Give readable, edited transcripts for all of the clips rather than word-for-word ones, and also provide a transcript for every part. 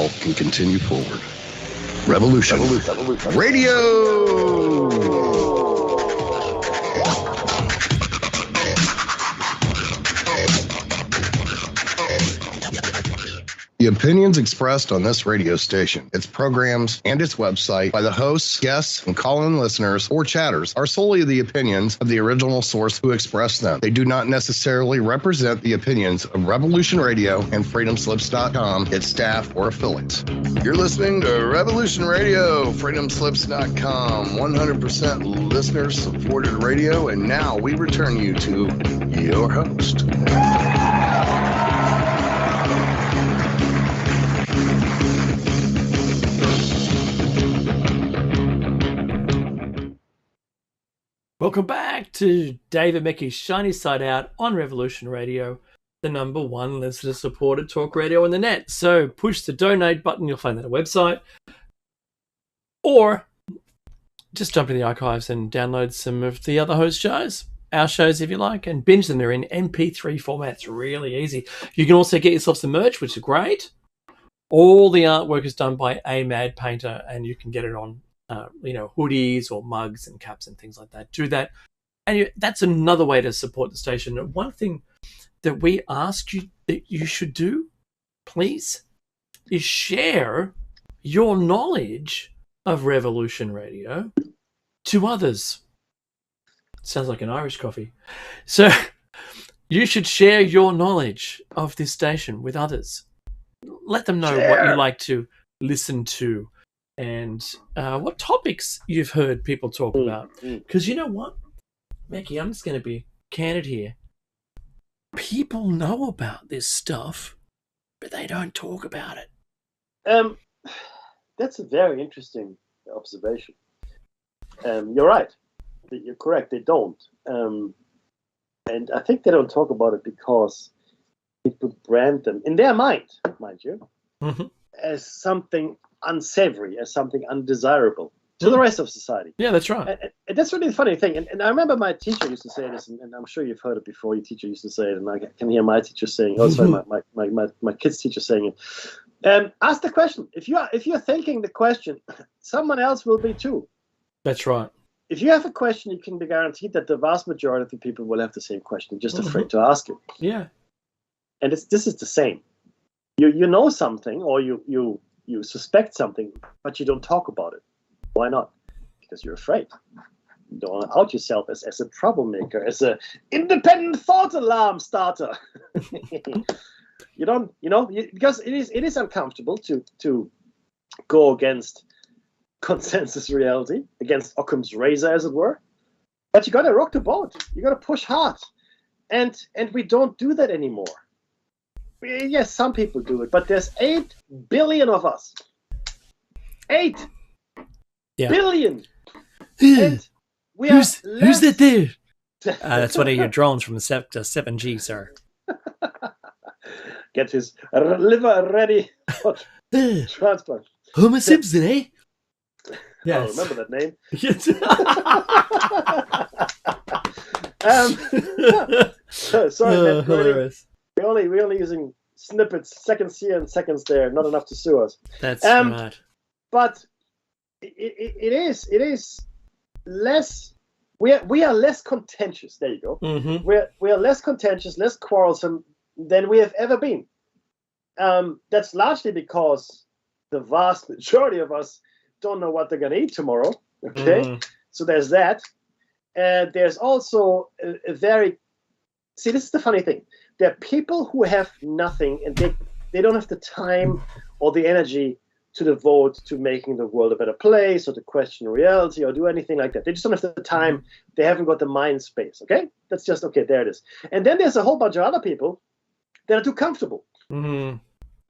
all can continue forward. Revolution Radio! The opinions expressed on this radio station, its programs, and its website by the hosts, guests, and call-in listeners or chatters are solely the opinions of the original source who expressed them. They do not necessarily represent the opinions of Revolution Radio and freedomslips.com, its staff, or affiliates. You're listening to Revolution Radio, freedomslips.com, 100% listener-supported radio, and now we return you to your host. Welcome back to David Mackey's Shiny Side Out on Revolution Radio, the #1 listener-supported talk radio on the net. So push the donate button, you'll find that on the website. Or just jump in the archives and download some of the other host shows, our shows if you like, and binge them. They're in MP3 format. It's really easy. You can also get yourself some merch, which is great. All the artwork is done by a Mad Painter, and you can get it on hoodies or mugs and caps and things like that. Do that. And that's another way to support the station. One thing that we ask you that you should do, please, is share your knowledge of Revolution Radio to others. Sounds like an Irish coffee. So you should share your knowledge of this station with others. Let them know what you like to listen to and what topics you've heard people talk about. Because you know what, Mickey, I'm just going to be candid here. People know about this stuff, but they don't talk about it. That's a very interesting observation. You're right. You're correct. They don't. And I think they don't talk about it because it would brand them, in their mind you, as something unsavory, as something undesirable to the rest of society. Yeah, that's right. And that's really the funny thing. And I remember my teacher used to say this, and I'm sure you've heard it before. Your teacher used to say it, and I can hear my teacher saying, my kids' teacher saying it. Ask the question. If you're thinking the question, someone else will be too. That's right. If you have a question, you can be guaranteed that the vast majority of the people will have the same question, just afraid to ask it. Yeah. And this is the same. You know something, or you suspect something, but you don't talk about it. Why not? Because you're afraid. You don't want to out yourself as a troublemaker, as an independent thought alarm starter. You don't, because it is uncomfortable to go against consensus reality, against Occam's razor, as it were. But you got to rock the boat. You got to push hard, and we don't do that anymore. Yes, some people do it, but there's 8 billion of us. 8 billion. And we who's that there? That's one of your drones from Sector 7G, sir. Get his liver ready for transplant. Homer Simpson, eh? Yes. I remember that name. Sorry, hilarious. We're only using snippets, seconds here and seconds there, not enough to sue us. That's right. But it is less. We are less contentious. There you go. Mm-hmm. We are less contentious, less quarrelsome than we have ever been. That's largely because the vast majority of us don't know what they're going to eat tomorrow. Okay, so there's that. And there's also a very. See, this is the funny thing. There are people who have nothing, and they don't have the time or the energy to devote to making the world a better place, or to question reality, or do anything like that. They just don't have the time. They haven't got the mind space. Okay, that's just okay. There it is. And then there's a whole bunch of other people that are too comfortable. Mm-hmm.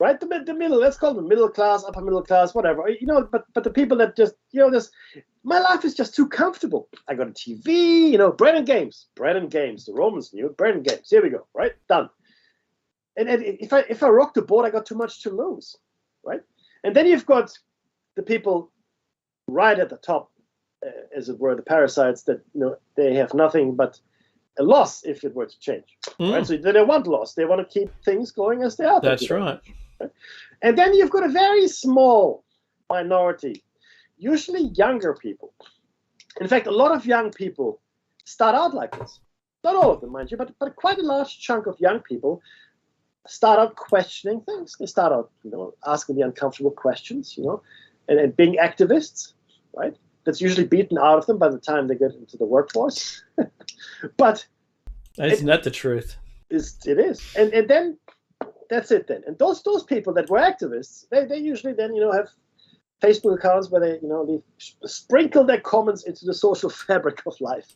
Right, the middle. Let's call them middle class, upper middle class, whatever. But the people that just my life is just too comfortable. I got a TV, bread and games. The Romans knew it. Bread and games. Here we go. Right, done. And if I rock the boat, I got too much to lose. Right, and then you've got the people right at the top, as it were, the parasites that they have nothing but a loss if it were to change. Right, so they don't want loss. They want to keep things going as they are. That's right. And then you've got a very small minority, usually younger people. In fact, a lot of young people start out like this. Not all of them, mind you, but quite a large chunk of young people start out questioning things. They start out, asking the uncomfortable questions, and being activists, right? That's usually beaten out of them by the time they get into the workforce. But isn't that the truth? It is. And then that's it then. And those people that were activists, they usually then, have Facebook accounts where they sprinkle their comments into the social fabric of life.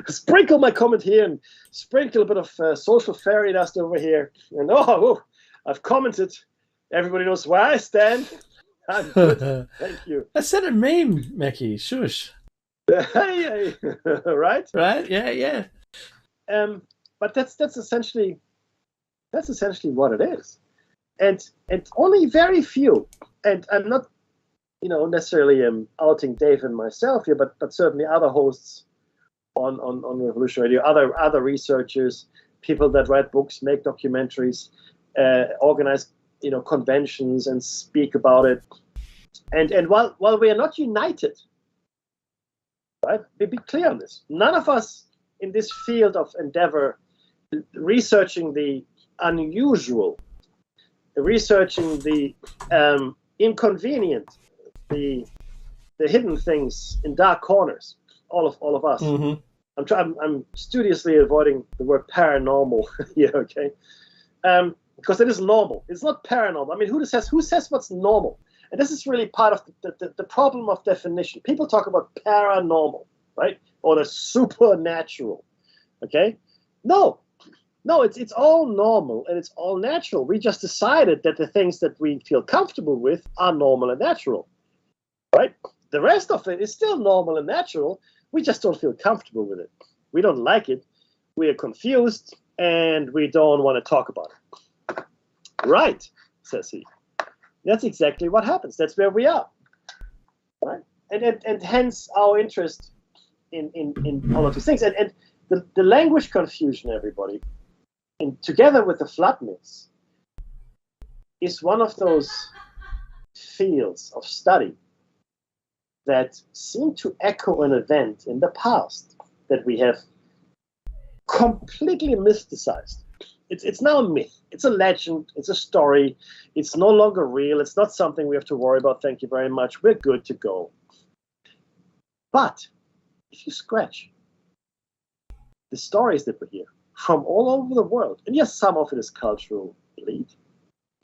Sprinkle my comment here and sprinkle a bit of social fairy dust over here. And I've commented. Everybody knows where I stand. I'm good. Thank you. I said a meme, Mackie. Shush. Hey. Right? Right? Yeah. But that's essentially what it is. And only very few, and I'm not necessarily outing Dave and myself here, but certainly other hosts on Revolution Radio, other researchers, people that write books, make documentaries, organize conventions and speak about it. And while we are not united, right? Be clear on this. None of us in this field of endeavor, researching the unusual, researching the inconvenient, the hidden things in dark corners, all of us. Mm-hmm. I'm studiously avoiding the word paranormal here, okay? Because it is normal. It's not paranormal. I mean, who says what's normal? And this is really part of the problem of definition. People talk about paranormal, right? Or the supernatural, okay? No, it's all normal and it's all natural. We just decided that the things that we feel comfortable with are normal and natural, right? The rest of it is still normal and natural. We just don't feel comfortable with it. We don't like it. We are confused and we don't want to talk about it. Right, says he. That's exactly what happens. That's where we are, right? And hence our interest in all of these things. And the language confusion, everybody, and together with the flood myths, is one of those fields of study that seem to echo an event in the past that we have completely mysticized. It's now a myth. It's a legend. It's a story. It's no longer real. It's not something we have to worry about. Thank you very much. We're good to go. But if you scratch the stories that we hear from all over the world, and yes, some of it is cultural elite,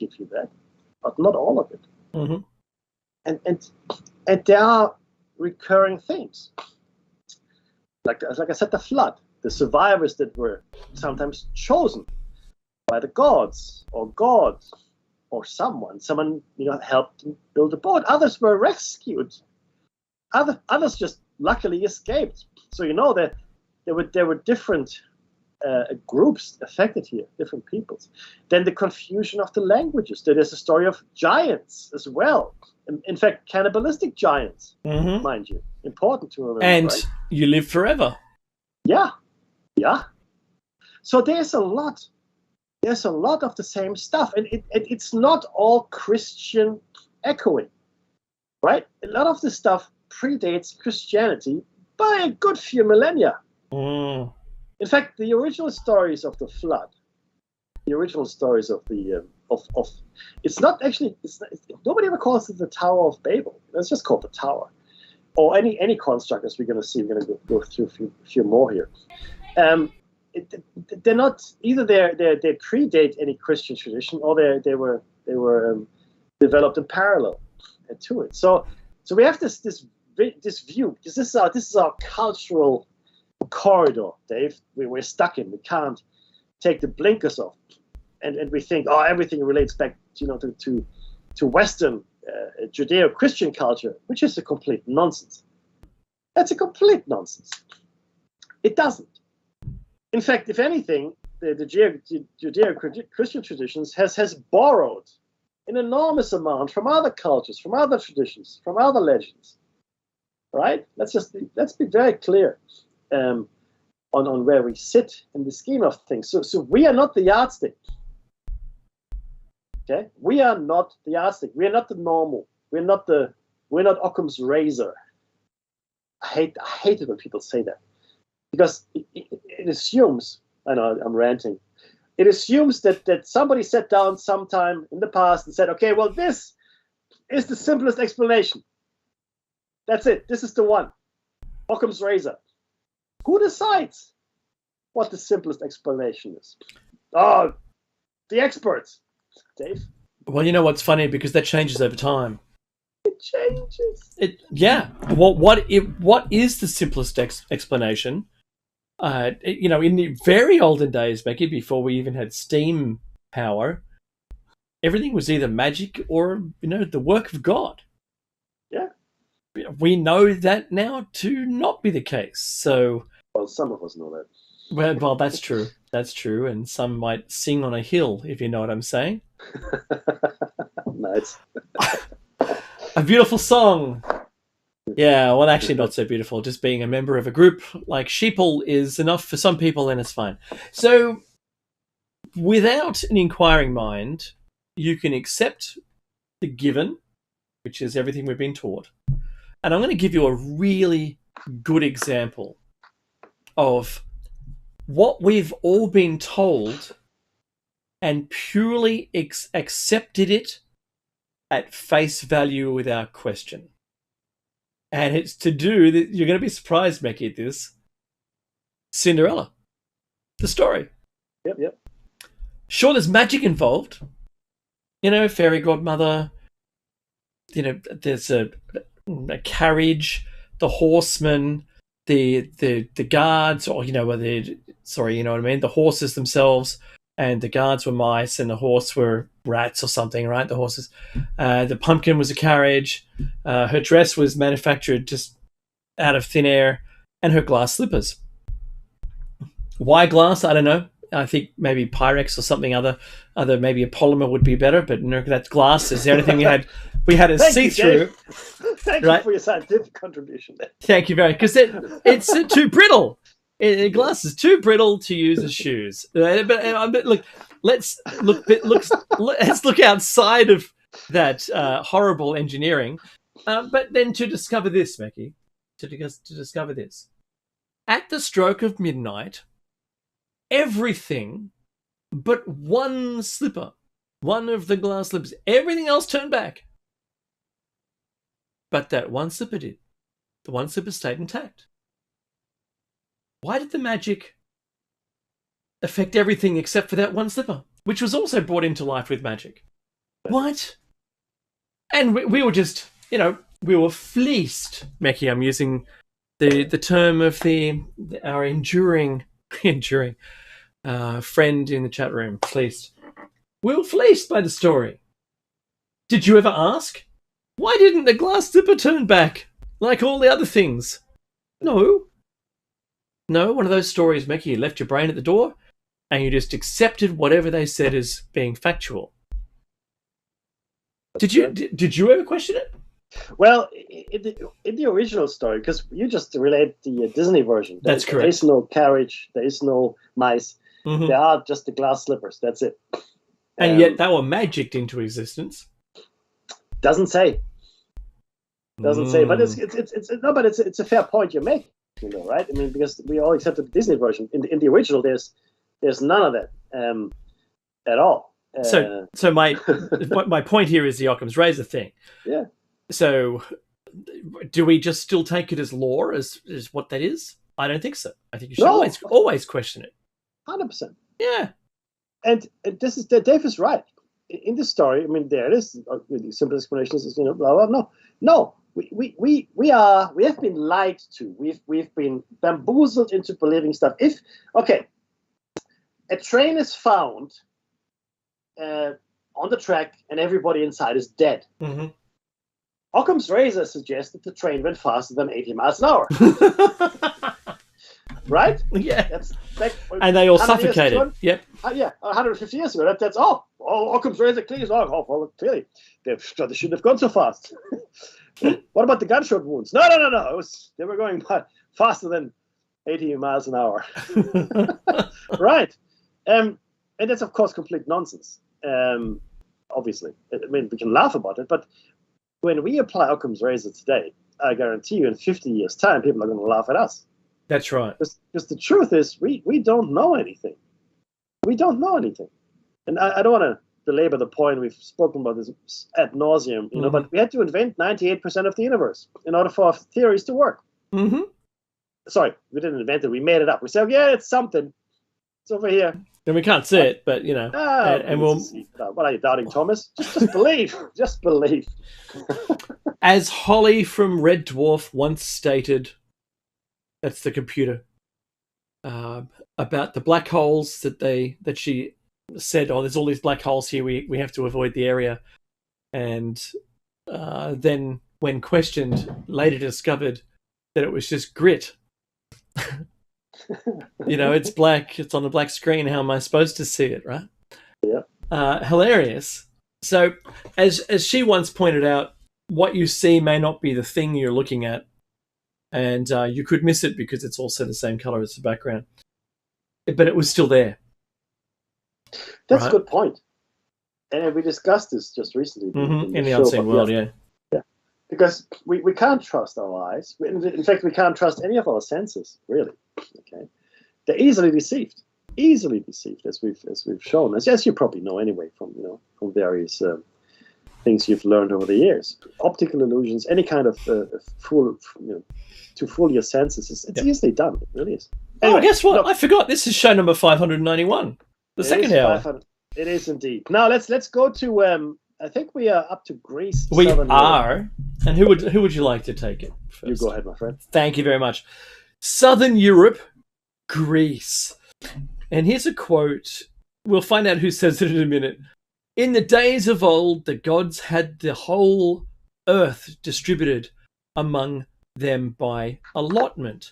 give you that, but not all of it. Mm-hmm. And there are recurring themes. Like I said, the flood, the survivors that were sometimes chosen by the gods or God or someone helped them build a boat. Others were rescued. Others just luckily escaped. So there were different groups affected here, different peoples. Then the confusion of the languages. There is a story of giants as well. In fact, cannibalistic giants, mm-hmm. mind you. Important to remember. And right? You live forever. Yeah. So there's a lot of the same stuff, and it's not all Christian echoing, right? A lot of the stuff predates Christianity by a good few millennia. Mm. In fact, the original stories of the flood, the original stories of the it's not nobody ever calls it the Tower of Babel. It's just called the Tower, or any construct, as we're going to see. We're going to go through a few more here. They're not either. They predate any Christian tradition, or they were developed in parallel to it. So we have this view, because this is our cultural corridor, Dave. We're stuck in. We can't take the blinkers off, and we think, everything relates back, to Western Judeo-Christian culture, which is a complete nonsense. That's a complete nonsense. It doesn't. In fact, if anything, the Judeo-Christian traditions has borrowed an enormous amount from other cultures, from other traditions, from other legends. Right? Let's be very clear on where we sit in the scheme of things. So we are not the yardstick. Okay, we are not the yardstick. We are not the normal. We're not Occam's razor. I hate it when people say that, because it assumes. I know I'm ranting. It assumes that somebody sat down sometime in the past and said, okay, well, this is the simplest explanation. That's it. This is the one. Occam's razor. Who decides what the simplest explanation is? Oh, the experts, Dave. Well, you know what's funny, because that changes over time. It changes. What is the simplest explanation? In the very olden days, Becky, before we even had steam power, everything was either magic or the work of God. Yeah. We know that now to not be the case. So, well, some of us know that. Well, that's true. That's true, and some might sing on a hill, if you know what I'm saying. Nice. A beautiful song. Yeah, well, actually not so beautiful. Just being a member of a group like Sheeple is enough for some people, and it's fine. So, without an inquiring mind, you can accept the given, which is everything we've been taught. And I'm going to give you a really good example of what we've all been told and purely accepted it at face value without question. And it's to do, you're going to be surprised, Becky, at this, Cinderella. The story. Yep. Sure, there's magic involved. Fairy godmother. There's a carriage, the horsemen, the guards, or you know what I mean? The horses themselves, and the guards were mice, and the horse were rats or something, right? The horses. The pumpkin was a carriage. Her dress was manufactured just out of thin air, and her glass slippers. Why glass? I don't know. I think maybe Pyrex or something other maybe a polymer would be better, but no, that's glass. Is the only thing we had. We had a see-through. Thank you for your scientific contribution there. Thank you very much, because it's too brittle. Glass is too brittle to use as shoes. But look, let's look outside of that horrible engineering. But then to discover this, Becky, to discover this, at the stroke of midnight, everything but one slipper, one of the glass slippers, everything else turned back. But that one slipper did. The one slipper stayed intact. Why did the magic affect everything except for that one slipper, which was also brought into life with magic? What? And we were just, we were fleeced. Meki, I'm using the term of our enduring friend in the chat room, fleeced. We were fleeced by the story. Did you ever ask? Why didn't the glass slipper turn back like all the other things? No, one of those stories, Meki, you left your brain at the door and you just accepted whatever they said as being factual. Did you ever question it? Well, in the original story, because you just relate the Disney version. That's correct. There is no carriage. There is no mice. Mm-hmm. There are just the glass slippers. That's it. And yet they were magicked into existence. Doesn't say. Doesn't say. But it's a fair point you make. Right? I mean, because we all accepted the Disney version. In the original, there's none of that at all. So my point here is the Occam's razor thing. Yeah. So, do we just still take it as lore, as what that is? I don't think so. I think you should always question it. 100%. Yeah. And Dave is right. In this story, I mean, there it is. The simple explanation is, blah blah. No. We have been lied to. We've been bamboozled into believing stuff. A train is found on the track and everybody inside is dead. Mm-hmm. Occam's razor suggests that the train went faster than 80 miles an hour. Right? Yeah. And they all suffocated. Yep. 150 years ago. That's Occam's razor clears. Clearly, they shouldn't have gone so fast. What about the gunshot wounds? No. They were going faster than 80 miles an hour. Right. And that's, of course, complete nonsense. obviously. I mean, we can laugh about it, but when we apply Occam's razor today, I guarantee you in 50 years' time, people are going to laugh at us. That's right. Because the truth is, we don't know anything. We don't know anything. And I don't want to belabor the point. We've spoken about this ad nauseum, you know, but we had to invent 98% of the universe in order for our theories to work. Mm-hmm. Sorry, we didn't invent it. We made it up. We said, yeah, it's something. It's over here. And we can't see it, but, you know. And we'll... What are you, doubting Thomas? Just believe. Just believe. As Holly from Red Dwarf once stated, that's the computer, about the black holes that she said, oh, there's all these black holes here, we have to avoid the area. And then when questioned, later discovered that it was just grit. You know, it's black, it's on the black screen, how am I supposed to see it, right? Yeah. Hilarious. So, as she once pointed out, what you see may not be the thing you're looking at, and you could miss it because it's also the same color as the background. But it was still there. That's a good point. And we discussed this just recently. In the Unseen World, yeah. Because we can't trust our eyes. In fact, we can't trust any of our senses, really. Okay, they're easily deceived, as we've shown, as you probably know anyway from various things you've learned over the years. Optical illusions, any kind of to fool your senses, it's easily done. It really is. Anyway, guess what? I forgot. This is show number 591, the second hour. It is indeed. Now let's go to. I think we are up to Greece. We are. And who would you like to take it first? You go ahead, my friend. Thank you very much. Southern Europe, Greece. And here's a quote. We'll find out who says it in a minute. In the days of old, the gods had the whole earth distributed among them by allotment.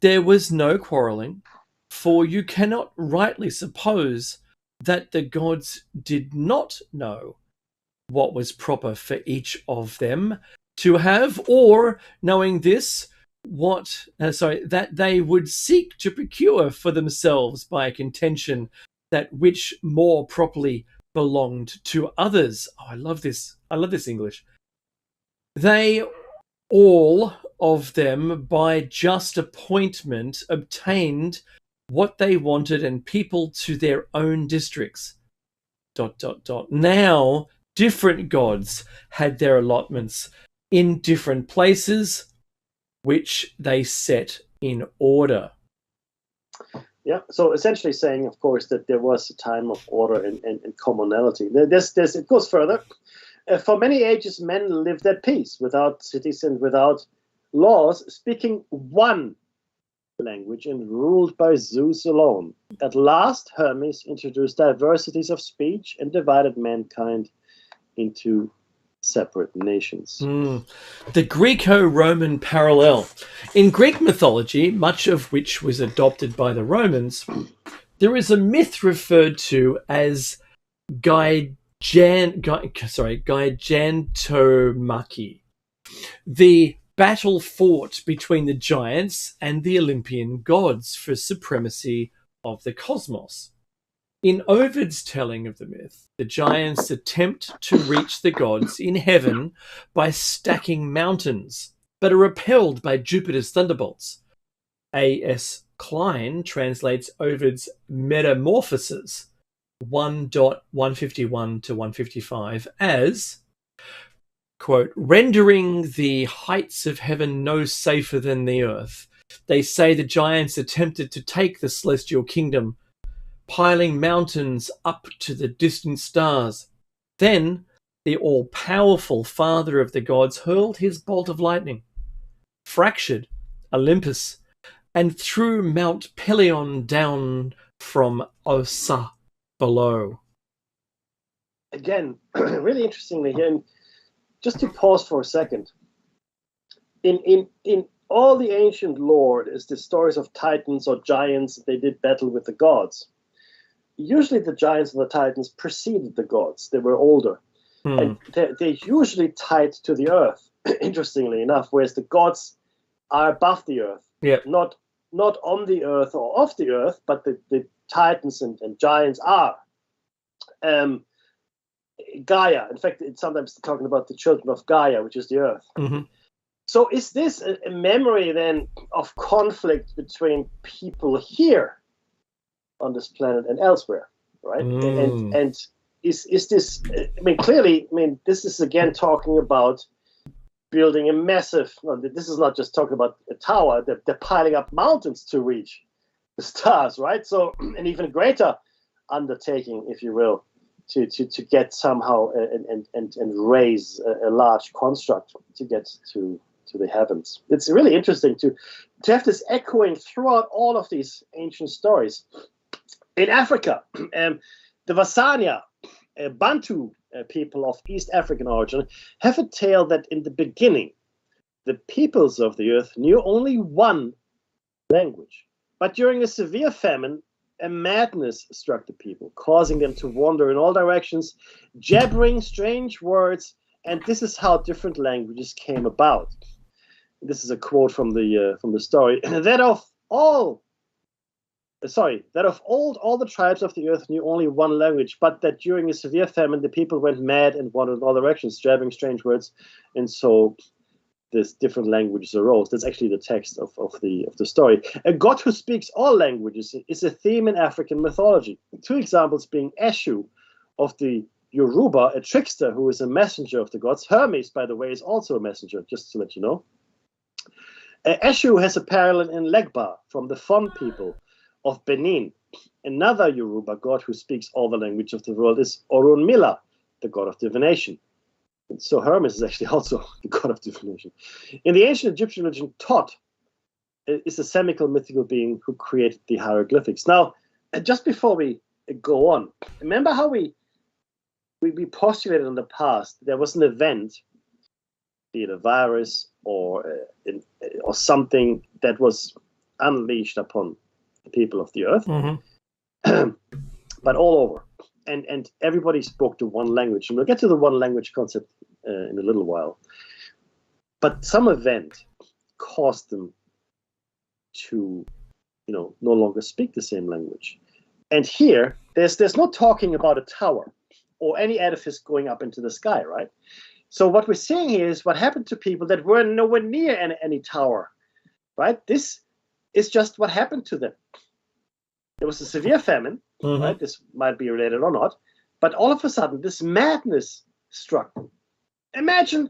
There was no quarrelling, for you cannot rightly suppose that the gods did not know what was proper for each of them to have, or knowing this, that they would seek to procure for themselves by a contention that which more properly belonged to others. Oh, I love this English. They all of them by just appointment obtained what they wanted and people to their own districts. ... Now different gods had their allotments in different places, which they set in order. Yeah, so essentially saying, of course, that there was a time of order and commonality. It goes further. For many ages, men lived at peace, without cities and without laws, speaking one language and ruled by Zeus alone. At last, Hermes introduced diversities of speech and divided mankind into separate nations. The Greco-Roman parallel. In Greek mythology, much of which was adopted by the Romans, there is a myth referred to as Gigantomachy, the battle fought between the giants and the Olympian gods for supremacy of the cosmos. In Ovid's telling of the myth, the giants attempt to reach the gods in heaven by stacking mountains, but are repelled by Jupiter's thunderbolts. A.S. Klein translates Ovid's Metamorphoses 1.151 to 155 as, quote, rendering the heights of heaven no safer than the earth. They say the giants attempted to take the celestial kingdom, piling mountains up to the distant stars. Then the all-powerful father of the gods hurled his bolt of lightning, fractured Olympus, and threw Mount Pelion down from Ossa below. Again, really interestingly here, and just to pause for a second, in all the ancient lore is the stories of titans or giants. They did battle with the gods. Usually the giants and the titans preceded the gods. They were older. And they're usually tied to the earth, interestingly enough, whereas the gods are above the earth. Yep. Not on the earth or off the earth, but the titans and giants are. Gaia. In fact, it's sometimes talking about the children of Gaia, which is the earth. Mhm. So is this a memory then of conflict between people here on this planet and elsewhere, right? And is this? I mean, clearly, I mean, this is again talking about building a massive. Well, this is not just talking about a tower. They're piling up mountains to reach the stars, right? So an even greater undertaking, if you will, to get somehow and raise a large construct to get to the heavens. It's really interesting to have this echoing throughout all of these ancient stories. In Africa, the Vasania, Bantu people of East African origin, have a tale that in the beginning, the peoples of the earth knew only one language. But during a severe famine, a madness struck the people, causing them to wander in all directions, jabbering strange words, and this is how different languages came about. This is a quote from the story. That of old, all the tribes of the earth knew only one language, but that during a severe famine, the people went mad and wandered in all directions, jabbering strange words, and so this different languages arose. That's actually the text of the story. A god who speaks all languages is a theme in African mythology. Two examples being Eshu of the Yoruba, a trickster who is a messenger of the gods. Hermes, by the way, is also a messenger, just to let you know. Eshu has a parallel in Legba from the Fon people of Benin. Another Yoruba god who speaks all the language of the world is Orunmila, the god of divination. And so Hermes is actually also the god of divination. In the ancient Egyptian religion, Thoth is a semical mythical being who created the hieroglyphics. Now, just before we go on, remember how we postulated in the past there was an event, be it a virus or something that was unleashed upon the people of the earth, but all over. And everybody spoke to one language. And we'll get to the one language concept in a little while. But some event caused them to, no longer speak the same language. And here, there's no talking about a tower or any edifice going up into the sky, right? So what we're seeing here is what happened to people that were nowhere near any tower, right? This is just what happened to them. There was a severe famine, right? This might be related or not, but all of a sudden, this madness struck them. Imagine,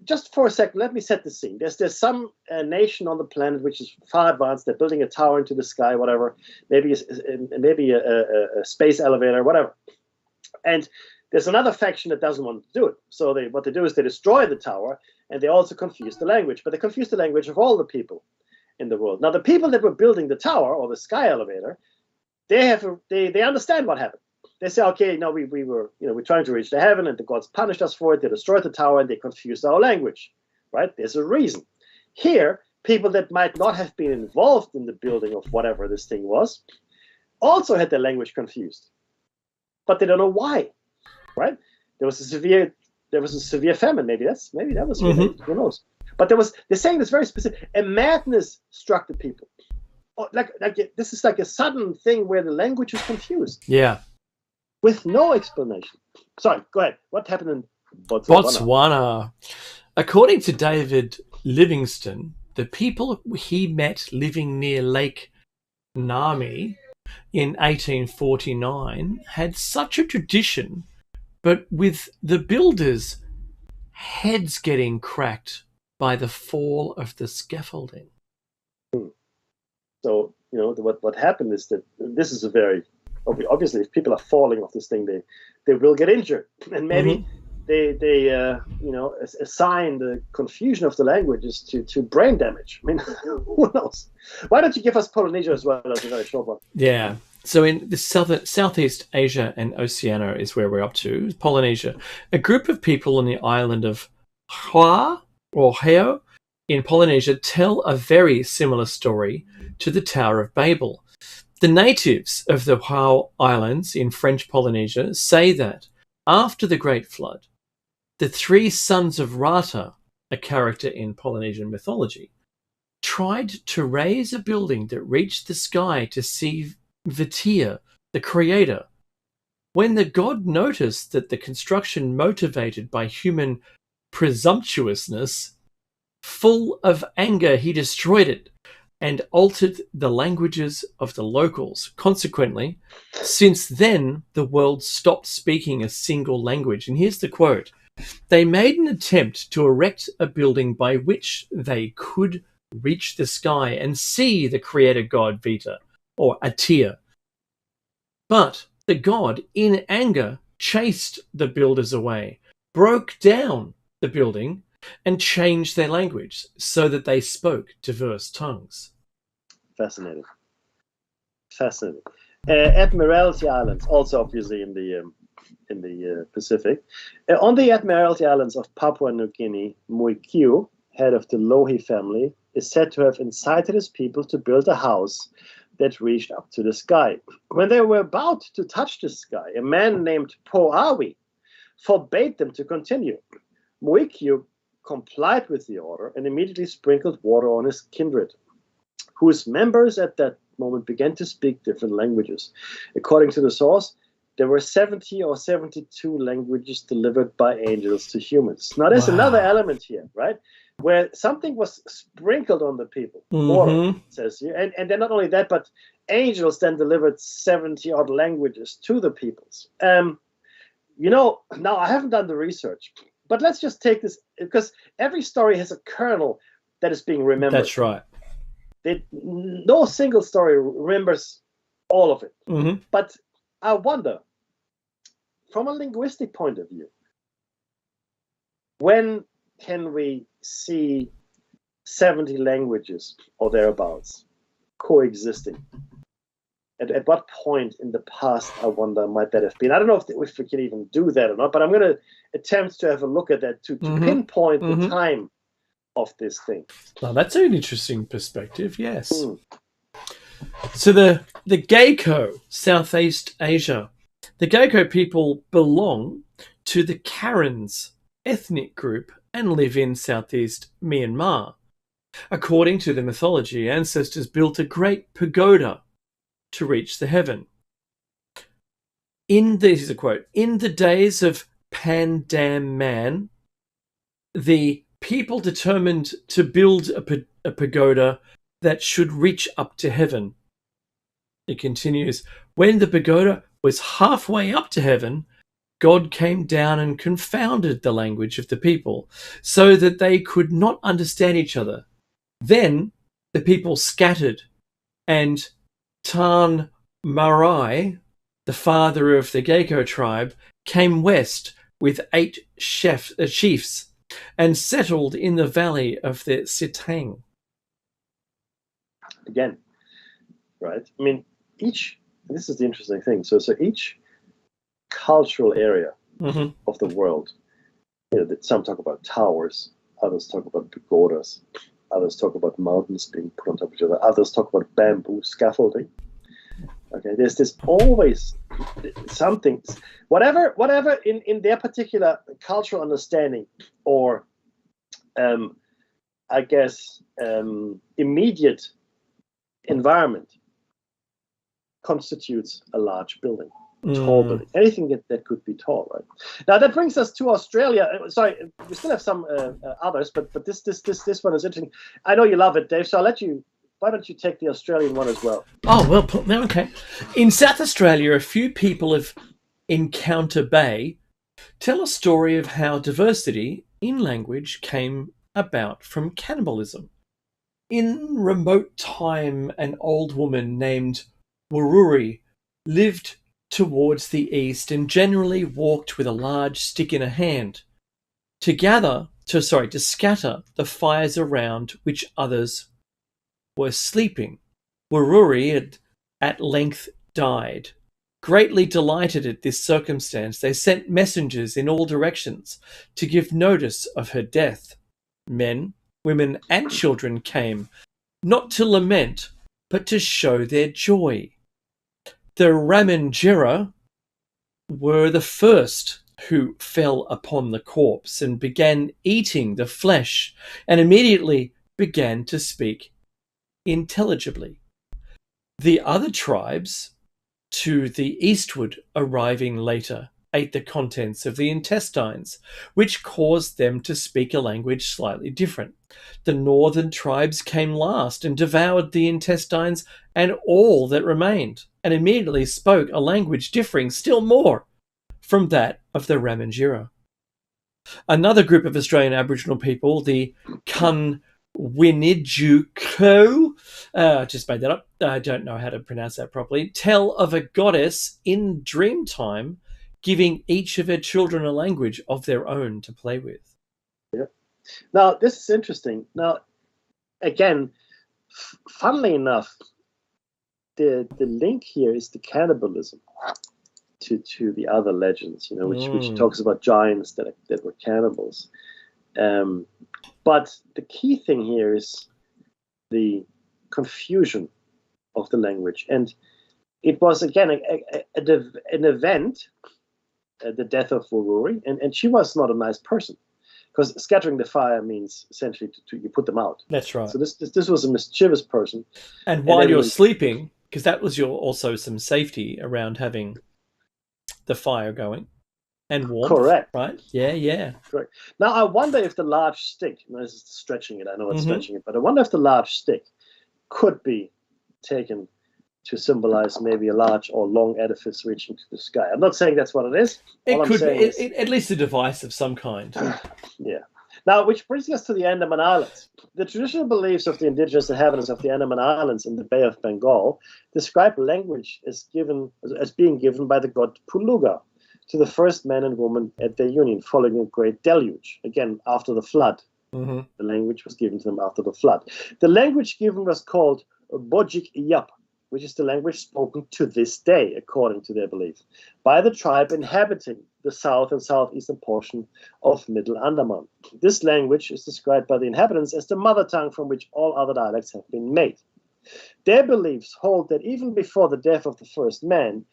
just for a second, let me set the scene. There's some nation on the planet which is far advanced. They're building a tower into the sky, whatever, maybe a space elevator, whatever. And there's another faction that doesn't want to do it. So what they do is they destroy the tower, and they also confuse the language. But they confuse the language of all the people in the world. Now, the people that were building the tower or the sky elevator, they understand what happened. They say, okay, no, we're trying to reach the heaven, and the gods punished us for it. They destroyed the tower, and they confused our language, right? There's a reason. Here, people that might not have been involved in the building of whatever this thing was also had their language confused, but they don't know why, right? There was a severe famine. Maybe that was related. Who knows? But they're saying this very specific. A madness struck the people. Like this is like a sudden thing where the language is confused. Yeah. With no explanation. Sorry, go ahead. What happened in Botswana? According to David Livingstone, the people he met living near Lake Nami in 1849 had such a tradition, but with the builders' heads getting cracked by the fall of the scaffolding. So, what happened is that this is a very, obviously, if people are falling off this thing, they will get injured. And maybe they assign the confusion of the languages to brain damage. I mean, who knows? Why don't you give us Polynesia as well as a very short one? Yeah. So in the Southeast Asia and Oceania is where we're up to, Polynesia. A group of people on the island of Hua or Heo in Polynesia tell a very similar story to the Tower of Babel. The natives of the Hua Islands in French Polynesia say that after the Great Flood, the three sons of Rata, a character in Polynesian mythology, tried to raise a building that reached the sky to see Vitia, the creator, When the god noticed that the construction motivated by human presumptuousness, full of anger, he destroyed it and altered the languages of the locals. Consequently, since then, the world stopped speaking a single language. And here's the quote. They made an attempt to erect a building by which they could reach the sky and see the creator god Vita, or Atia. But the god, in anger, chased the builders away, broke down the building, and changed their language so that they spoke diverse tongues. Fascinating. Admiralty Islands, also obviously in the Pacific. On the Admiralty Islands of Papua New Guinea, Muikiu, head of the Lohi family, is said to have incited his people to build a house that reached up to the sky. When they were about to touch the sky, a man named Poawi forbade them to continue. Muikiu complied with the order and immediately sprinkled water on his kindred, whose members at that moment began to speak different languages. According to the source, there were 70 or 72 languages delivered by angels to humans. Now, there's another element here, right? Where something was sprinkled on the people. Water, it says here. And then not only that, but angels then delivered 70 odd languages to the peoples. Now I haven't done the research, but let's just take this, because every story has a kernel that is being remembered. That's right. No single story remembers all of it. Mm-hmm. But I wonder, from a linguistic point of view, when can we see 70 languages or thereabouts coexisting? At what point in the past, I wonder, might that have been? I don't know if we can even do that or not, but I'm going to attempt to have a look at that to pinpoint the time of this thing. Well, that's an interesting perspective, yes. So the Gaeko, Southeast Asia, the Gaeko people belong to the Karens ethnic group and live in Southeast Myanmar. According to the mythology, ancestors built a great pagoda to reach the heaven. This is a quote, in the days of Pandam Man, the people determined to build a pagoda that should reach up to heaven. It continues, when the pagoda was halfway up to heaven, God came down and confounded the language of the people so that they could not understand each other. Then the people scattered, and Tan Marai, the father of the Gaeko tribe, came west with 8 chiefs and settled in the valley of the Sitang. Again, right? I mean, this is the interesting thing. So each cultural area of the world, some talk about towers, others talk about pagodas, others talk about mountains being put on top of each other, others talk about bamboo scaffolding. Okay, there's always something, whatever in their particular cultural understanding or, I guess, immediate environment constitutes a large building. Tall building, anything that could be tall, right? Now that brings us to Australia. Sorry, we still have some others, but this one is interesting. I know you love it, Dave. So I'll let you. Why don't you take the Australian one as well? Oh well, okay. In South Australia, a few people of Encounter Bay tell a story of how diversity in language came about from cannibalism. In remote time, an old woman named Wururi lived towards the east and generally walked with a large stick in her hand to scatter the fires around which others were sleeping. Wururi had at length died. Greatly delighted at this circumstance, they sent messengers in all directions to give notice of her death. Men, women, and children came, not to lament, but to show their joy. The Ramanjira were the first who fell upon the corpse and began eating the flesh, and immediately began to speak intelligibly. The other tribes to the eastward, arriving later, ate the contents of the intestines, which caused them to speak a language slightly different. The northern tribes came last and devoured the intestines and all that remained, and immediately spoke a language differing still more from that of the Ramanjira. Another group of Australian Aboriginal people, the Kunwinijuku, I just made that up, I don't know how to pronounce that properly, tell of a goddess in Dreamtime giving each of her children a language of their own to play with. Yeah. Now, this is interesting. Now, again, funnily enough, the link here is the cannibalism to the other legends, which talks about giants that were cannibals. But the key thing here is the confusion of the language. And it was, again, an event, the death of Wururi, and she was not a nice person, because scattering the fire means essentially you put them out. That's right. So this was a mischievous person. And while you're sleeping, because that was also some safety around having the fire going and warmth. Correct. Right? Yeah. Correct. Now, I wonder if the large stick, this is stretching it, I know it's stretching it, but I wonder if the large stick could be taken to symbolize maybe a large or long edifice reaching to the sky. I'm not saying that's what it is. It could be, at least a device of some kind. Yeah. Now, which brings us to the Andaman Islands. The traditional beliefs of the indigenous inhabitants of the Andaman Islands in the Bay of Bengal describe language as being given by the god Puluga to the first man and woman at their union following a great deluge, again, after the flood. The language was given to them after the flood. The language given was called Bojik Yap, which is the language spoken to this day, according to their belief, by the tribe inhabiting the south and southeastern portion of Middle Andaman. This language is described by the inhabitants as the mother tongue from which all other dialects have been made. Their beliefs hold that even before the death of the first man,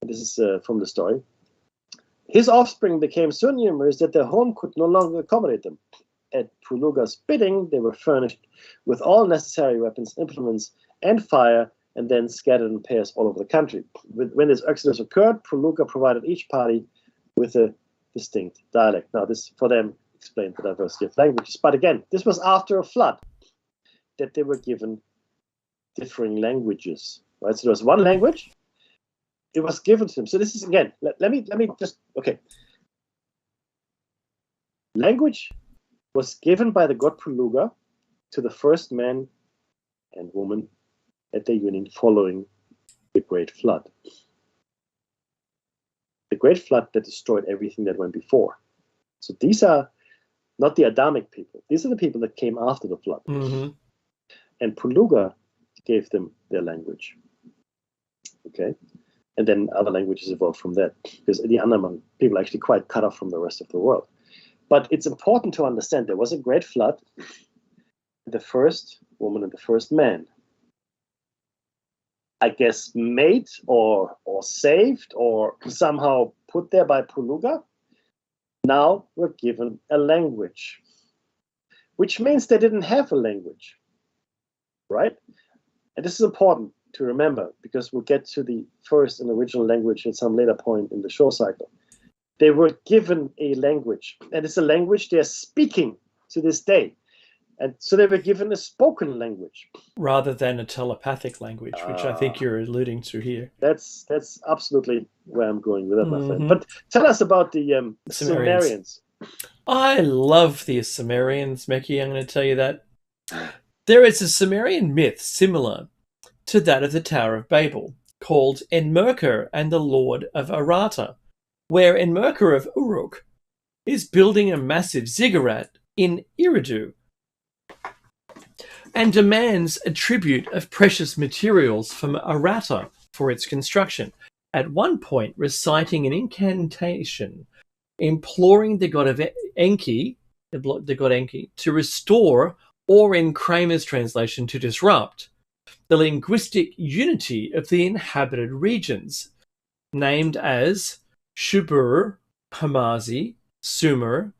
and this is from the story, his offspring became so numerous that their home could no longer accommodate them. At Puluga's bidding, they were furnished with all necessary weapons, implements, and fire, and then scattered in pairs all over the country. When this exodus occurred, Puluga provided each party with a distinct dialect. Now, this, for them, explained the diversity of languages. But again, this was after a flood that they were given differing languages, right? So there was one language, it was given to them. So this is, again, let me just, okay. Language was given by the god Puluga to the first man and woman at their union following the Great Flood. The Great Flood that destroyed everything that went before. So these are not the Adamic people. These are the people that came after the flood. And Puluga gave them their language. Okay? And then other languages evolved from that, because the Andaman people are actually quite cut off from the rest of the world. But it's important to understand there was a great flood, the first woman and the first man, I guess, made or saved or somehow put there by Puluga, now were given a language, which means they didn't have a language, right? And this is important to remember, because we'll get to the first and original language at some later point in the show cycle. They were given a language, and it's a language they're speaking to this day. And so they were given a spoken language. Rather than a telepathic language, which I think you're alluding to here. That's absolutely where I'm going with that, my friend. But tell us about the Sumerians. I love the Sumerians, Meki, I'm going to tell you that. There is a Sumerian myth similar to that of the Tower of Babel, called Enmerkar and the Lord of Arata, where Enmerkar of Uruk is building a massive ziggurat in Eridu and demands a tribute of precious materials from Arata for its construction, at one point reciting an incantation imploring the god of Enki, the god Enki, to restore, or in Kramer's translation, to disrupt, the linguistic unity of the inhabited regions, named as Shubur, Hamazi, Sumer,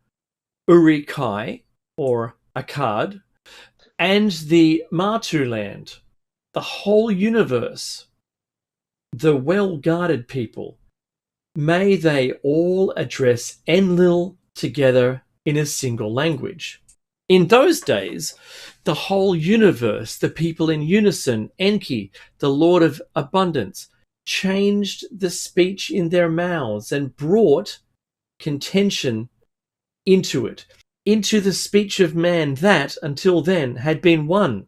Urikai, or Akkad, and the Martu land, the whole universe. the well-guarded people, may they all address Enlil together in a single language. In those days, the whole universe, the people in unison, Enki, the Lord of Abundance, changed the speech in their mouths and brought contention into it, into the speech of man that, until then, had been one.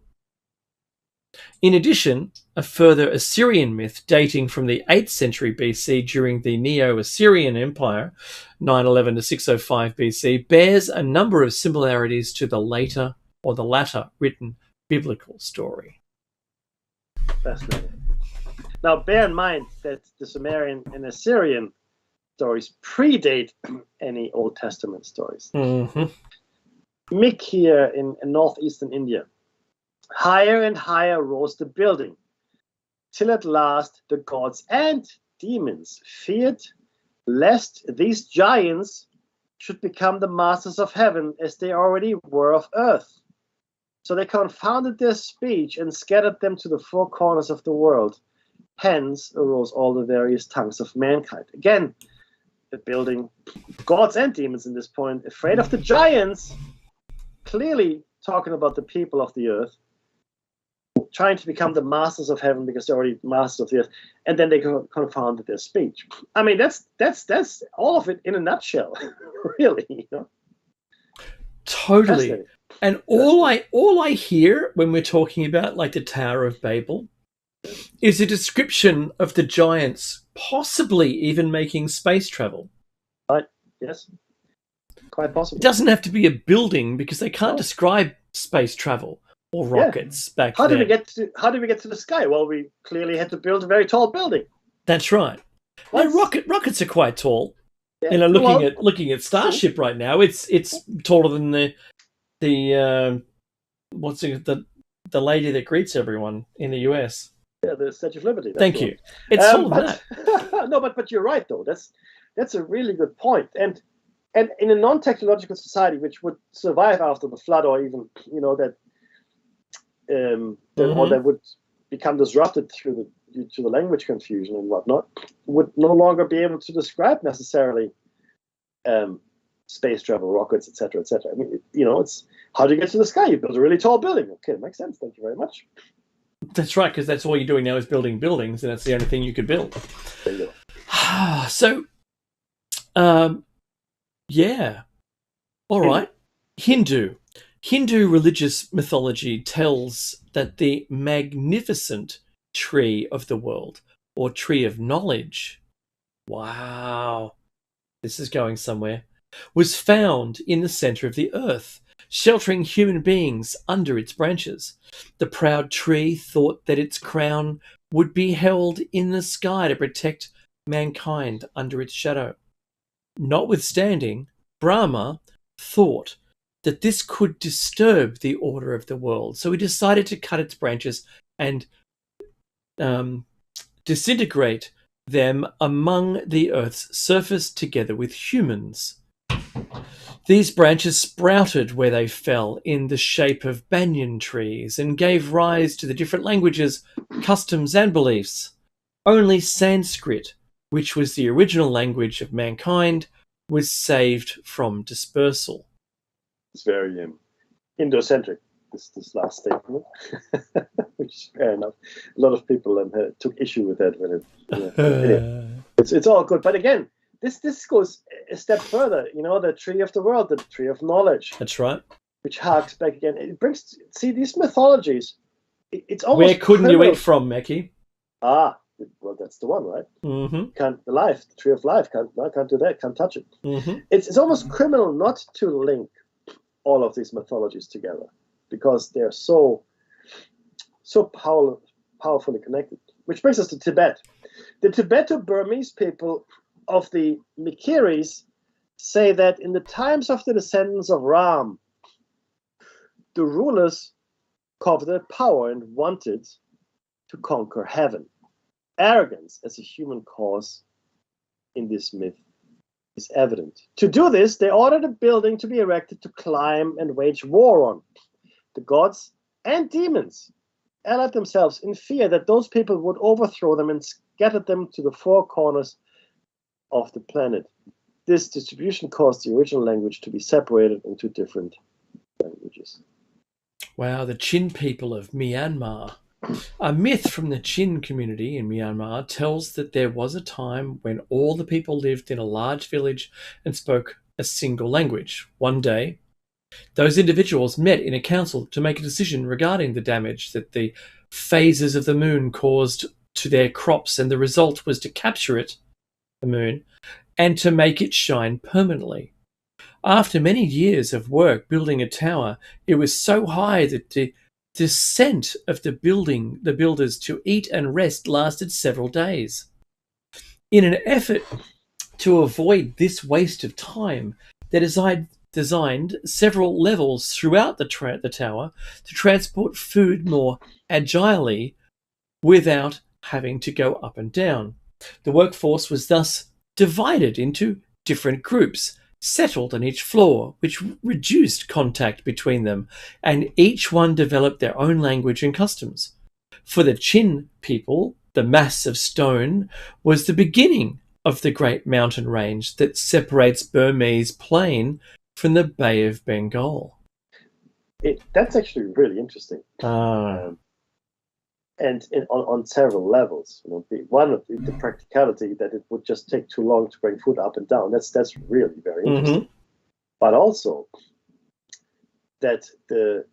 In addition, a further Assyrian myth dating from the 8th century BC during the Neo-Assyrian Empire, 911 to 605 BC, bears a number of similarities to the later written biblical story. Fascinating. Now, bear in mind that the Sumerian and Assyrian stories predate any Old Testament stories. Mm-hmm. Mick here in northeastern India. Higher and higher rose the building, till at last the gods and demons feared lest these giants should become the masters of heaven as they already were of earth. So they confounded their speech and scattered them to the four corners of the world. Hence arose all the various tongues of mankind. Again, the building, gods and demons in this point, afraid of the giants, clearly talking about the people of the earth, trying to become the masters of heaven because they're already masters of the earth, and then they confounded their speech. I mean, that's all of it in a nutshell, really. You know? Totally. And all I hear when we're talking about like the Tower of Babel is a description of the giants possibly even making space travel. Right. Yes. Quite possible. It doesn't have to be a building because they can't describe space travel or rockets back then. How did we get to the sky? Well, we clearly had to build a very tall building. That's right. No, rockets are quite tall. Yeah. You know, looking at Starship right now, it's taller than the lady that greets everyone in the US. Yeah, the Statue of Liberty. Thank you. It's taller than that. No, but you're right though. That's a really good point. And in a non-technological society which would survive after the flood, or even that or that would become disrupted due to the language confusion and whatnot, would no longer be able to describe necessarily space travel, rockets, etc., etc. I mean, it's how do you get to the sky? You build a really tall building. Okay, makes sense. Thank you very much. That's right, because that's all you're doing now is building buildings, and that's the only thing you could build. There you go. So, yeah. All right. Hindu religious mythology tells that the magnificent tree of the world, or tree of knowledge, wow, this is going somewhere, was found in the center of the earth, sheltering human beings under its branches. The proud tree thought that its crown would be held in the sky to protect mankind under its shadow. Notwithstanding, Brahma thought that this could disturb the order of the world, so he decided to cut its branches and disintegrate them among the earth's surface together with humans. These branches sprouted where they fell in the shape of banyan trees and gave rise to the different languages, customs, and beliefs. Only Sanskrit, which was the original language of mankind, was saved from dispersal. It's very Indo-centric, this last statement, which is fair enough. A lot of people took issue with that when it's all good. But again, this goes a step further. The tree of the world, the tree of knowledge. That's right. Which harks back again. It brings these mythologies. It's almost. Where couldn't you eat from, Mackie? Well, that's the one, right? Mm-hmm. The tree of life. Can't do that. Can't touch it. Mm-hmm. It's almost criminal not to link all of these mythologies together, because they're so powerfully connected. Which brings us to Tibet. The Tibeto-Burmese people of the Mikiris say that in the times of the descendants of Ram, the rulers coveted power and wanted to conquer heaven. Arrogance as a human cause in this myth is evident. To do this, they ordered a building to be erected to climb and wage war on. The gods and demons allied themselves in fear that those people would overthrow them and gathered them to the four corners of the planet. This distribution caused the original language to be separated into different languages. Wow, the Chin people of Myanmar. A myth from the Chin community in Myanmar tells that there was a time when all the people lived in a large village and spoke a single language. One day, those individuals met in a council to make a decision regarding the damage that the phases of the moon caused to their crops, and the result was to capture it, the moon, and to make it shine permanently. After many years of work building a tower, it was so high that the descent of the builders to eat and rest lasted several days. In an effort to avoid this waste of time, they designed several levels throughout the tower to transport food more agilely without having to go up and down. The workforce was thus divided into different groups, settled on each floor, which reduced contact between them, and each one developed their own language and customs. For the Chin people, the mass of stone was the beginning of the great mountain range that separates Burmese plain from the Bay of Bengal. That's actually really interesting. And on several levels. One of the practicality that it would just take too long to bring food up and down. That's really very interesting. But also that the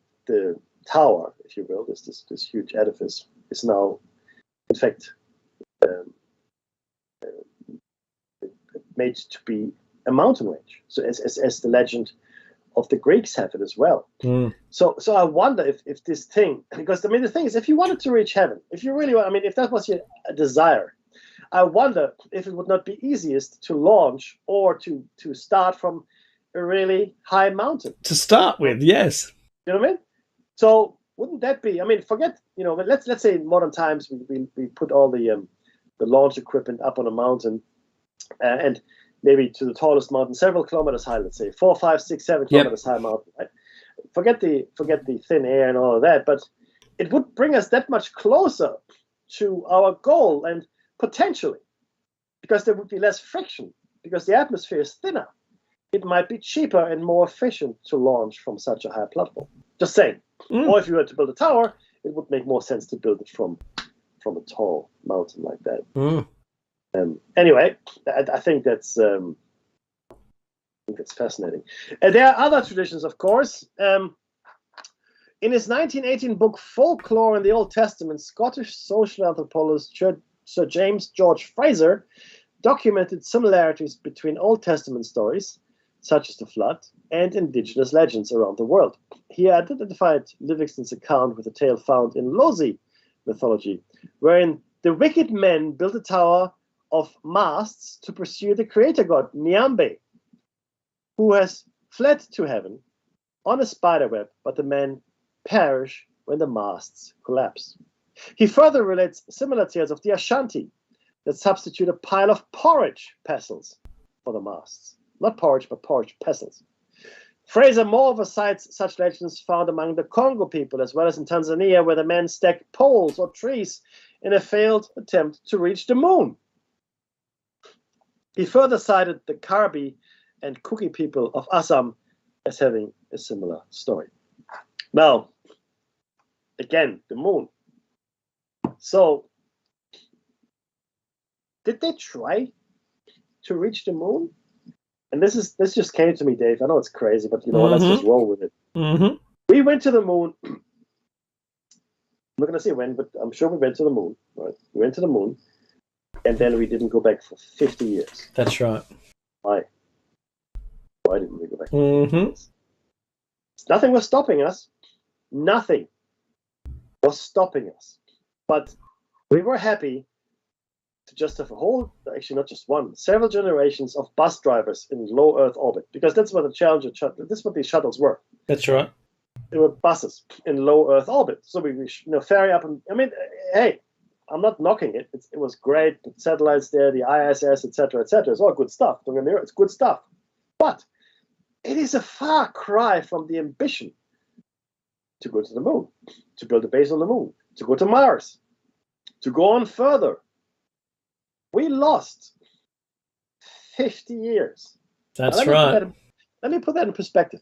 tower, if you will, this huge edifice, is now, in fact, made to be a mountain range. So as the legend of the Greeks have it as well. So I wonder if this thing, because the thing is, if you wanted to reach heaven, if you really want, if that was your desire, I wonder if it would not be easiest to launch or to start from a really high mountain. To start with, yes. You know what I mean? So wouldn't that be? Forget. Let's say in modern times we put all the launch equipment up on a mountain, and maybe to the tallest mountain, several kilometers high, let's say 4, 5, 6, 7 kilometers high mountain. Right? Forget the thin air and all of that, but it would bring us that much closer to our goal, and potentially, because there would be less friction, because the atmosphere is thinner, it might be cheaper and more efficient to launch from such a high platform. Just saying. Or if you were to build a tower, it would make more sense to build it from a tall mountain like that. Anyway, I think that's fascinating. There are other traditions, of course. In his 1918 book Folklore in the Old Testament, Scottish social anthropologist Sir James George Fraser documented similarities between Old Testament stories, such as the flood, and indigenous legends around the world. He identified Livingston's account with a tale found in Lozi mythology, wherein the wicked men built a tower of masts to pursue the creator god Nyambe, who has fled to heaven on a spiderweb, but the men perish when the masts collapse. He further relates similar tales of the Ashanti that substitute a pile of porridge pestles for the masts. Not porridge, but porridge pestles. Fraser moreover cites such legends found among the Congo people, as well as in Tanzania, where the men stack poles or trees in a failed attempt to reach the moon. He further cited the Karbi and Kuki people of Assam as having a similar story. Now, again, the moon. So, did they try to reach the moon? And this just came to me, Dave. I know it's crazy, but let's just roll with it. We went to the moon. I'm not going to say when, but I'm sure we went to the moon. Right? We went to the moon. And then we didn't go back for 50 years. That's right. Why? Why didn't we go back? Nothing was stopping us. Nothing was stopping us. But we were happy to just have actually not just one, several generations of bus drivers in low Earth orbit. Because that's what the Challenger shuttle, this is what these shuttles were. That's right. They were buses in low Earth orbit. So we ferry up and, hey, I'm not knocking it. It was great. The satellites there, the ISS, etc., etc. It's all good stuff. Don't get me wrong. It's good stuff. But it is a far cry from the ambition to go to the moon, to build a base on the moon, to go to Mars, to go on further, We lost 50 years. That's right. Let me put that in perspective.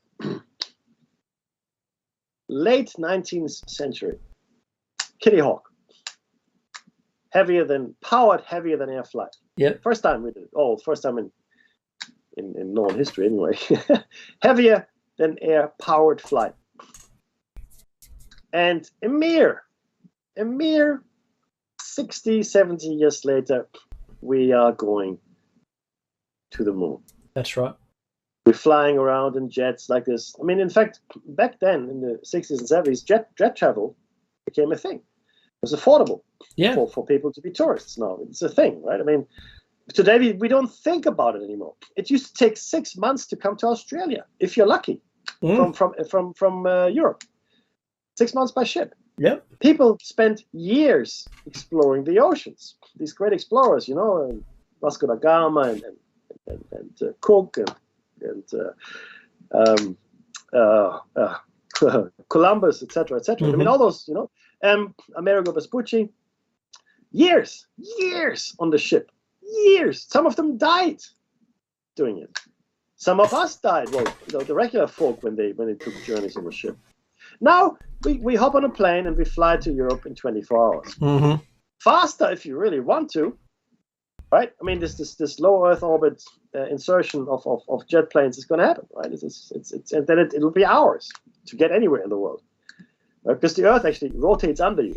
Late 19th century, Kitty Hawk, powered heavier than air flight. Yep. First time we did it. Oh, first time in known history anyway. Heavier than air powered flight. And a mere 60, 70 years later, we are going to the moon. That's right. We're flying around in jets like this. I mean, in fact, back then in the 60s and 70s, jet travel became a thing. It was affordable for people to be tourists now. It's a thing, right? I mean, today we don't think about it anymore. It used to take 6 months to come to Australia, if you're lucky, from Europe. 6 months by ship. Yep. People spent years exploring the oceans. These great explorers, Vasco da Gama and Cook and Columbus, etc., etc. I mean, all those, Amerigo Vespucci. Years on the ship. Years. Some of them died doing it. Some of us died. Well, the regular folk when they took journeys on the ship. Now we hop on a plane and we fly to Europe in 24 hours. Mm-hmm. Faster if you really want to, right? I mean, this low Earth orbit insertion of jet planes is going to happen, right? And then it'll be hours to get anywhere in the world, because the Earth actually rotates under you.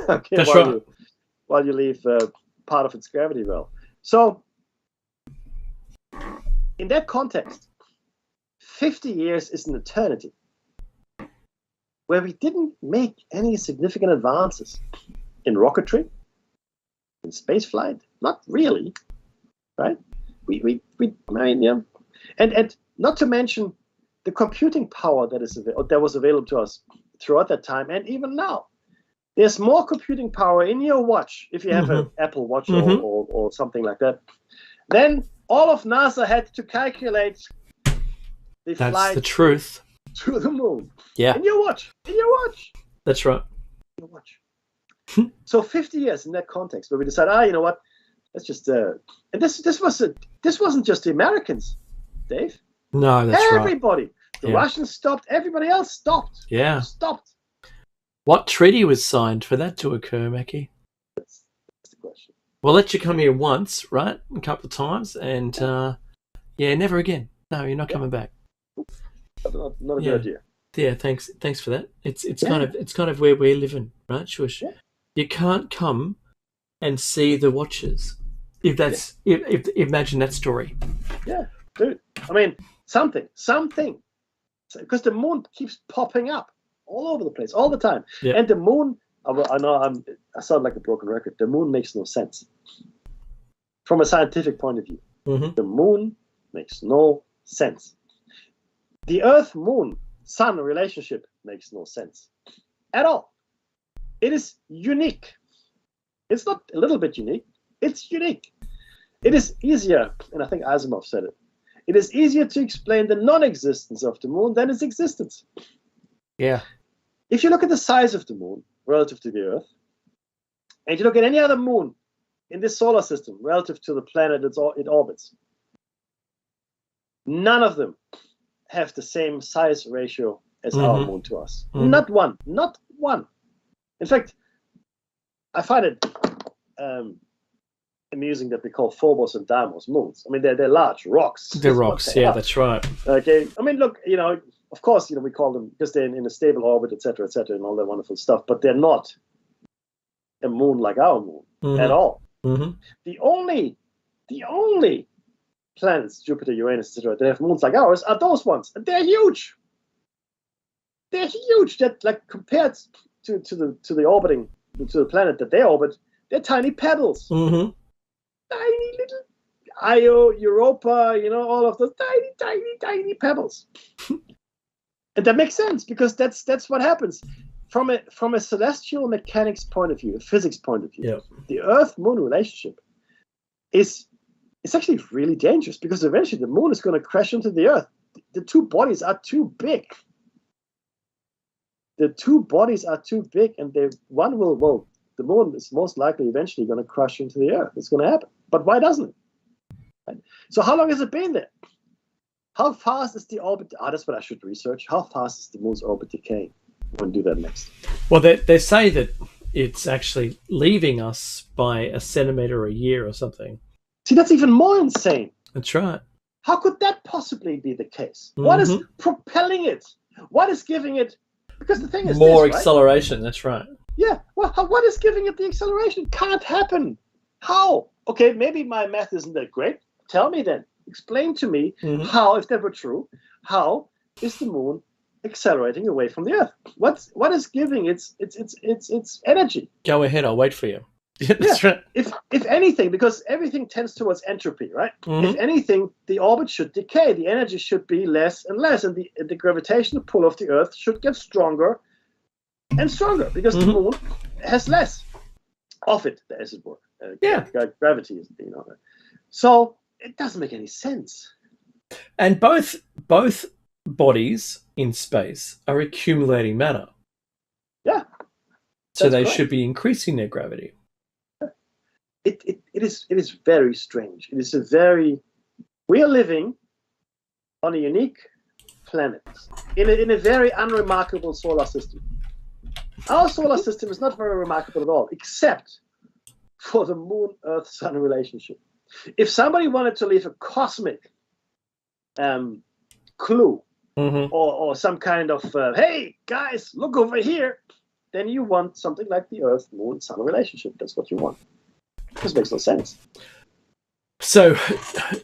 Okay, that's right. While you leave part of its gravity well. So, in that context, 50 years is an eternity where we didn't make any significant advances in rocketry, in space flight. Not really, right? And not to mention the computing power that was available to us throughout that time, and even now. There's more computing power in your watch, if you have an Apple Watch or something like that, than all of NASA had to calculate the flight. That's the truth. To the moon. Yeah. In your watch. That's right. In your watch. So 50 years in that context, where we decide, you know what? Let's just and this wasn't just the Americans, Dave. No, that's everybody. The Russians stopped. Everybody else stopped. Yeah. Stopped. What treaty was signed for that to occur, Mackie? That's the question. We'll let you come here once, right? A couple of times, and never again. No, you're not coming back. Not a good idea. Yeah, thanks for that. It's kind of where we're living, right, Shush? Yeah. You can't come and see the watches. If imagine that story. Yeah, dude. I mean, something, because the moon keeps popping up all over the place, all the time. Yeah. And the moon, I know I sound like a broken record. The moon makes no sense from a scientific point of view. Mm-hmm. The moon makes no sense. The Earth-Moon-Sun relationship makes no sense at all. It is unique. It's not a little bit unique. It's unique. It is easier, and I think Asimov said it, it is easier to explain the non-existence of the moon than its existence. Yeah. If you look at the size of the moon relative to the Earth, and you look at any other moon in this solar system relative to the planet it orbits, none of them have the same size ratio as our moon to us. Mm-hmm. Not one. In fact, I find it amusing that we call Phobos and Deimos moons. I mean, they're large rocks. They're rocks, that's right. Okay, I mean, look, of course, we call them because they're in a stable orbit, etc., and all that wonderful stuff. But they're not a moon like our moon at all. Mm-hmm. The only planets, Jupiter, Uranus, etc., that have moons like ours are those ones, and they're huge. They're huge. That, like, compared to the orbiting to the planet that they orbit, they're tiny pebbles. Mm-hmm. Tiny little Io, Europa, all of those tiny pebbles. And that makes sense because that's what happens from a celestial mechanics point of view, a physics point of view. Yep. The Earth-Moon relationship is actually really dangerous because eventually the moon is going to crash into the Earth. The two bodies are too big. And the moon is most likely eventually going to crash into the Earth. It's going to happen. But why doesn't it? Right? So how long has it been there? How fast is the orbit? That's what I should research. How fast is the moon's orbit decaying? We'll do that next. Well, they say that it's actually leaving us by a centimeter a year or something. See, that's even more insane. That's right. How could that possibly be the case? What is propelling it? What is giving it? Because the thing is more this, acceleration. Right? That's right. Yeah. Well, what is giving it the acceleration? Can't happen. How? Okay, maybe my math isn't that great. Tell me then. Explain to me how, if that were true, how is the moon accelerating away from the Earth? What is giving its energy? Go ahead. I'll wait for you. That's right. If anything, because everything tends towards entropy, right? If anything, the orbit should decay. The energy should be less and less, and the gravitational pull of the Earth should get stronger and stronger because the moon has less of it, as it were. Gravity is, So it doesn't make any sense. And both bodies in space are accumulating matter. Yeah. So they should be increasing their gravity. It is very strange. We are living on a unique planet in a very unremarkable solar system. Our solar system is not very remarkable at all, except for the Moon-Earth-Sun relationship. If somebody wanted to leave a cosmic clue or some kind of, hey, guys, look over here, then you want something like the Earth-Moon-Sun relationship. That's what you want. This makes no sense. So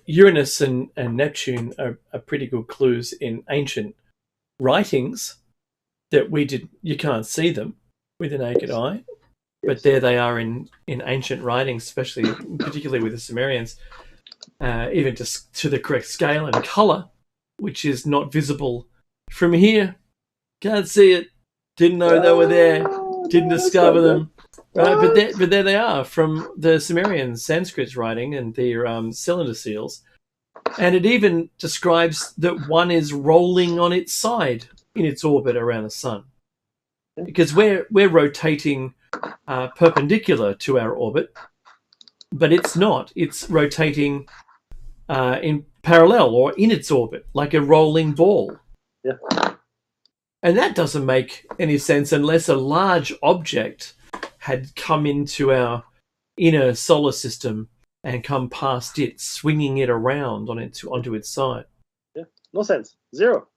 Uranus and Neptune are pretty good clues in ancient writings that you can't see them with the naked eye. But there they are in ancient writings, particularly with the Sumerians, even to the correct scale and colour, which is not visible from here. Can't see it. Didn't know they were there. Didn't discover them. Right, but there they are from the Sumerian Sanskrit writing and their cylinder seals. And it even describes that one is rolling on its side in its orbit around the sun. Because we're rotating perpendicular to our orbit, but it's not. It's rotating in parallel or in its orbit, like a rolling ball. Yeah. And that doesn't make any sense unless a large object had come into our inner solar system and come past it, swinging it around onto its side. Yeah, no sense. Zero.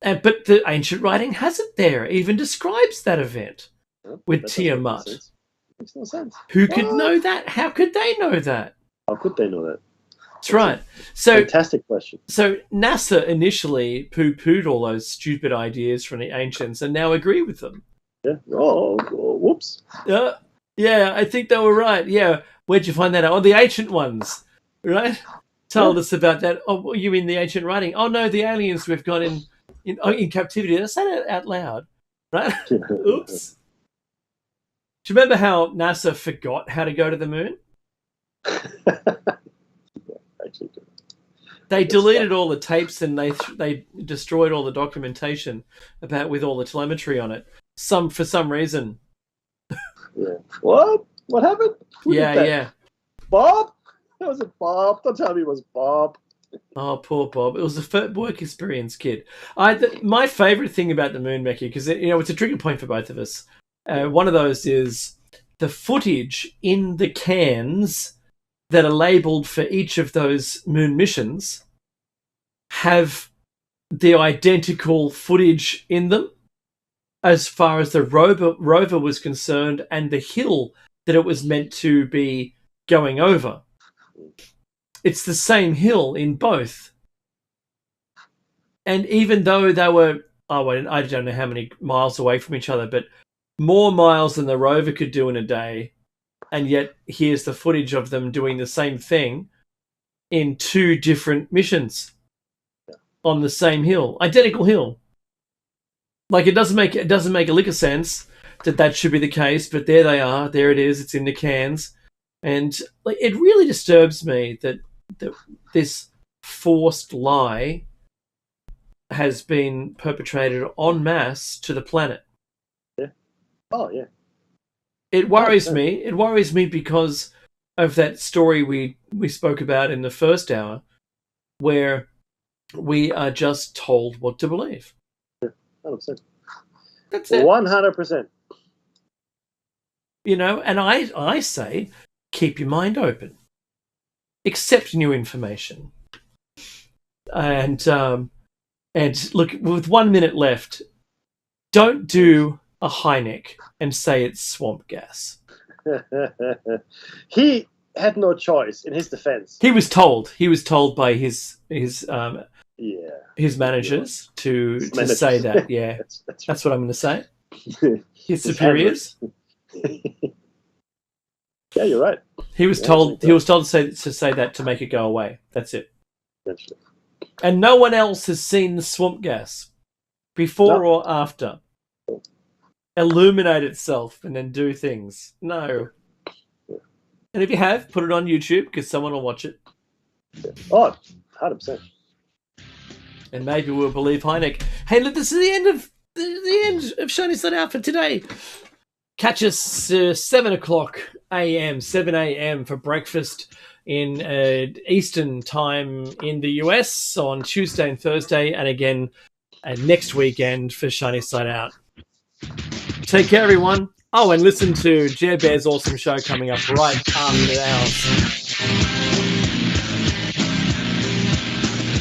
But the ancient writing has it there, even describes that event with Tiamat. Makes no sense. Who could know that? How could they know that? How could they know that? That's right. So fantastic question. So NASA initially poo-pooed all those stupid ideas from the ancients and now agree with them. Yeah. Oh, whoops. Yeah, I think they were right. Yeah. Where'd you find that out? Oh, the ancient ones, right? Told us about that. Oh, you mean the ancient writing? Oh, no, the aliens we've got in captivity. Let's say that out loud, right? Oops. Do you remember how NASA forgot how to go to the moon? They deleted all the tapes and they destroyed all the documentation with all the telemetry on it. For some reason. Yeah. What? What happened? Yeah. Bob? That was it, Bob. Don't tell me it was Bob. Oh, poor Bob. It was a first work experience kid. My favourite thing about the moon, Mecky, because it's a trigger point for both of us. One of those is the footage in the cans that are labelled for each of those moon missions have the identical footage in them as far as the rover was concerned and the hill that it was meant to be going over. It's the same hill in both. And even though they were, I don't know how many miles away from each other, but more miles than the rover could do in a day, and yet here's the footage of them doing the same thing in two different missions on the same hill, identical hill. Like it doesn't make a lick of sense that should be the case, but there they are. There it is. It's in the cans, and it really disturbs me that this forced lie has been perpetrated en masse to the planet. Yeah. Oh yeah. It worries me. It worries me because of that story we spoke about in the first hour, where we are just told what to believe. 100%. That's it. 100%. You know, and I say, keep your mind open. Accept new information. And look, with 1 minute left, don't do a Heineck and say it's swamp gas. He had no choice in his defense. He was told by his managers to say that. Yeah, that's what I'm going to say. His superiors. Yeah, you're right. He was told to say that to make it go away. That's it. And no one else has seen the swamp gas before or after illuminate itself and then do things. No. And if you have, put it on YouTube because someone will watch it. Oh, 100%. And maybe we'll believe Heineck. Hey, look, this is the end of Shiny Side Out for today. Catch us 7 a.m. for breakfast in Eastern time in the US on Tuesday and Thursday, and again next weekend for Shiny Side Out. Take care, everyone. Oh, and listen to Jer Bear's awesome show coming up right after ours.